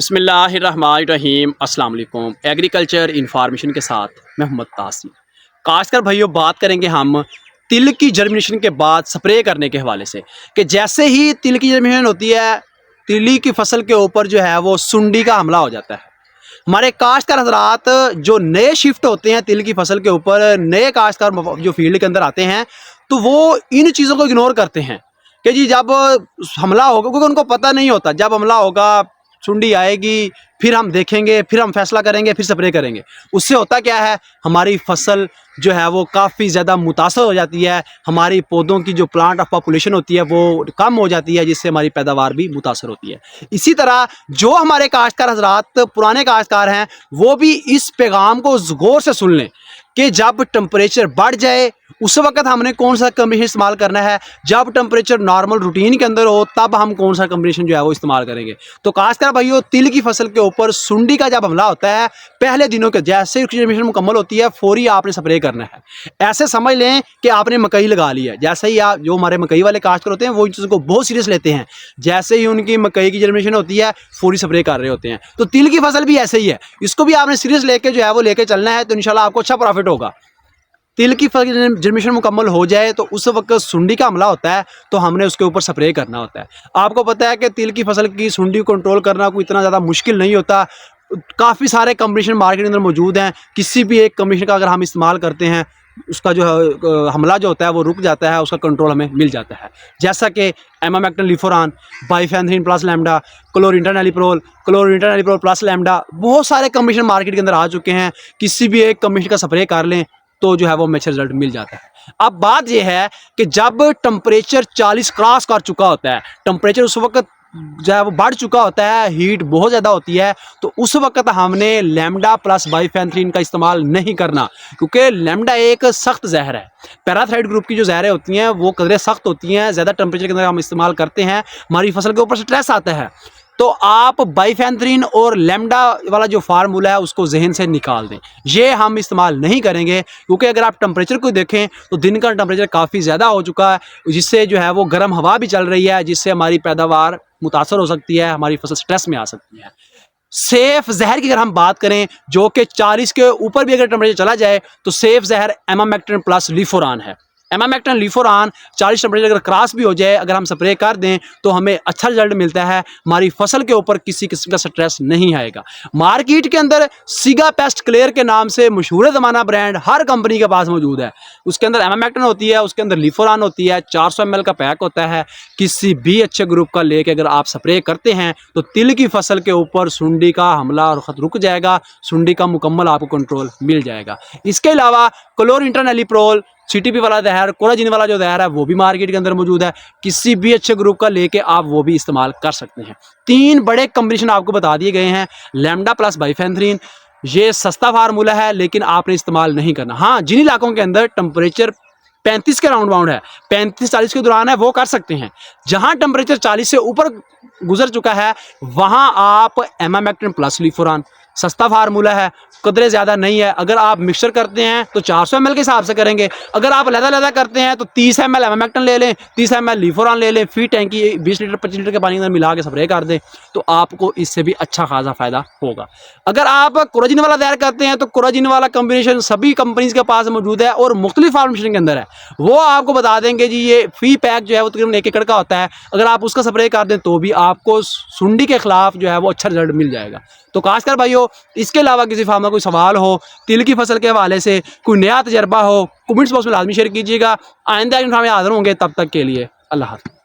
बिस्मिल्लाहिर्रहमानिर्रहीम अस्सलाम वालेकुम। एग्रीकल्चर इन्फॉर्मेशन के साथ मैं मोहम्मद तासिम। खासकर भाइयों बात करेंगे हम तिल की जर्मिनेशन के बाद स्प्रे करने के हवाले से कि जैसे ही तिल की जर्मिनेशन होती है तिली की फसल के ऊपर जो है वो सुंडी का हमला हो जाता है। हमारे काश्तकार हजरात जो नए शिफ्ट होते हैं तिल की फसल के ऊपर, नए काश्तकार जो फील्ड के अंदर आते हैं तो वो इन चीज़ों को इग्नोर करते हैं कि जी जब हमला होगा, क्योंकि उनको पता नहीं होता जब हमला होगा सुंडी आएगी, फिर हम देखेंगे, फिर हम फैसला करेंगे, फिर स्प्रे करेंगे। उससे होता क्या है, हमारी फसल जो है वो काफ़ी ज़्यादा मुतासर हो जाती है, हमारी पौधों की जो प्लांट ऑफ पॉपुलेशन होती है वो कम हो जाती है, जिससे हमारी पैदावार भी मुतासर होती है। इसी तरह जो हमारे काश्तकार हजरात पुराने काश्तकार हैं वो भी इस पैगाम को गौर से सुन लें कि जब टेम्परेचर बढ़ जाए उस वक्त हमने कौन सा कम्बिनेशन इस्तेमाल करना है, जब टेम्परेचर नॉर्मल रूटीन के अंदर हो तब हम कौन सा कम्बिनेशन जो है वो इस्तेमाल करेंगे। तो खासकर भाइयों तिल की फसल के ऊपर सुंडी का जब हमला होता है पहले दिनों के जैसे जर्मिनेशन मुकम्मल होती है फौरी आपने स्प्रे करना है। ऐसे समझ लें कि आपने मकई लगा ली है, जैसे ही आप जो हमारे मकई वाले काश्तकार होते हैं वो इन चीज़ों को बहुत सीरियस लेते हैं, जैसे ही उनकी मकई की जर्मिनेशन होती है फौरी स्प्रे कर रहे होते हैं। तो तिल की फसल भी ऐसे ही है, इसको भी आपने सीरियस लेके जो है वो लेके चलना है, तो इंशाल्लाह आपको अच्छा प्रॉफिट होगा। तिल की फसल जर्मिनेशन मुकम्मल हो जाए तो उस वक्त सुंडी का हमला होता है तो हमने उसके ऊपर स्प्रे करना होता है। आपको पता है कि तिल की फसल की सुंडी को कंट्रोल करना कोई इतना ज़्यादा मुश्किल नहीं होता। काफ़ी सारे कम्बिनेशन मार्केट के अंदर मौजूद हैं, किसी भी एक कम्बिनेशन का अगर हम इस्तेमाल करते हैं उसका जो है हमला जो होता है वो रुक जाता है, उसका कंट्रोल हमें मिल जाता है। जैसा कि एमामेक्टिन लिफोरान, bifenthrin plus lambda, chlorantraniliprole, chlorantraniliprole plus lambda, बहुत सारे कम्बिनेशन मार्केट के अंदर आ चुके हैं। किसी भी एक कम्बिनेशन का स्प्रे कर लें तो जो है वो अच्छा रिजल्ट मिल जाता है। अब बात यह है कि जब टेम्परेचर 40 क्रॉस कर चुका होता है, टेम्परेचर उस वक्त जो है वो बढ़ चुका होता है, हीट बहुत ज़्यादा होती है, तो उस वक्त हमने लैम्डा प्लस बाइफेंथ्रीन का इस्तेमाल नहीं करना, क्योंकि लैम्डा एक सख्त जहर है। पैराथ्राइड ग्रुप की जो जहरें होती हैं वो कदरें सख्त होती हैं, ज़्यादा टेम्परेचर के अंदर हम इस्तेमाल करते हैं हमारी फसल के ऊपर स्ट्रेस आता है। तो आप बाइफेंथ्रीन और लैम्डा वाला जो फार्मूला है उसको जहन से निकाल दें, ये हम इस्तेमाल नहीं करेंगे, क्योंकि अगर आप टेम्परेचर को देखें तो दिन का टेम्परेचर काफ़ी ज़्यादा हो चुका है, जिससे जो है वो गर्म हवा भी चल रही है, जिससे हमारी पैदावार मुतासर हो सकती है, हमारी फसल स्ट्रेस में आ सकती है। सेफ जहर की अगर हम बात करें जो कि 40 के ऊपर भी अगर टेम्परेचर चला जाए तो सेफ जहर एमामेक्टिन प्लस लिफोरान है। एमामेक्टिन लिफोरान 40 टेम्परेचर अगर क्रॉस भी हो जाए, अगर हम स्प्रे कर दें तो हमें अच्छा रिजल्ट मिलता है, हमारी फसल के ऊपर किसी किस्म का स्ट्रेस नहीं आएगा। मार्केट के अंदर सीगा पेस्ट क्लियर के नाम से मशहूर ज़माना ब्रांड हर कंपनी के पास मौजूद है, उसके अंदर एमामेक्टिन होती है, उसके अंदर लिफोरान होती है, 400 ml का पैक होता है। किसी भी अच्छे ग्रुप का लेके अगर आप स्प्रे करते हैं तो तिल की फसल के ऊपर सुंडी का हमला रुक जाएगा, सुंडी का मुकम्मल आपको कंट्रोल मिल जाएगा। इसके अलावा क्लोरिंटरनेलिप्रोल, CTP वाला जहर, कोराजिन वाला जो जहर है वो भी मार्केट के अंदर मौजूद है, किसी भी अच्छे ग्रुप का लेके आप वो भी इस्तेमाल कर सकते हैं। 3 बड़े कम्बिनेशन आपको बता दिए गए हैं। लैम्डा प्लस बाइफेंथ्रीन ये सस्ता फार्मूला है लेकिन आपने इस्तेमाल नहीं करना। हाँ, जिन इलाकों के अंदर टेम्परेचर 35 के राउंड बाउंड है, 35-40 के दौरान है, वो कर सकते हैं। जहाँ टेम्परेचर 40 से ऊपर गुजर चुका है वहाँ आप एमामेक्टिन प्लस लिफोरान, सस्ता फार्मूला है, कदरें ज़्यादा नहीं है। अगर आप मिक्सचर करते हैं तो 400 ml के हिसाब से करेंगे, अगर आप लहदा करते हैं तो 30 ml एमामेक्टिन ले लें, 30 ml लिफोरान ले लें, फिर टैंकी 20 लीटर 25 लीटर के पानी के अंदर मिला के स्प्रे कर दें, तो आपको इससे भी अच्छा खासा फ़ायदा होगा। अगर आप कोराजिन वाला तैयार करते हैं तो कोराजिन वाला कम्बिनेशन सभी कंपनीज़ के पास मौजूद है और मुख्तलिफ फार्मेशन के अंदर है, वो आपको बता देंगे जी ये फी पैक जो है वो तकरीबन 1 एकड़ का होता है, अगर आप उसका स्प्रे कर दें तो भी आपको सुंडी के खिलाफ जो है वो अच्छा रिजल्ट मिल जाएगा। तो खासकर भाइयों इसके अलावा किसी फार्म में कोई सवाल हो, तिल की फसल के हवाले से कोई नया तजर्बा हो, कमेंट्स बॉक्स में लाजमी शेयर कीजिएगा। आइंदा इन में हाजिर होंगे, तब तक के लिए अल्लाह हाफ़िज़।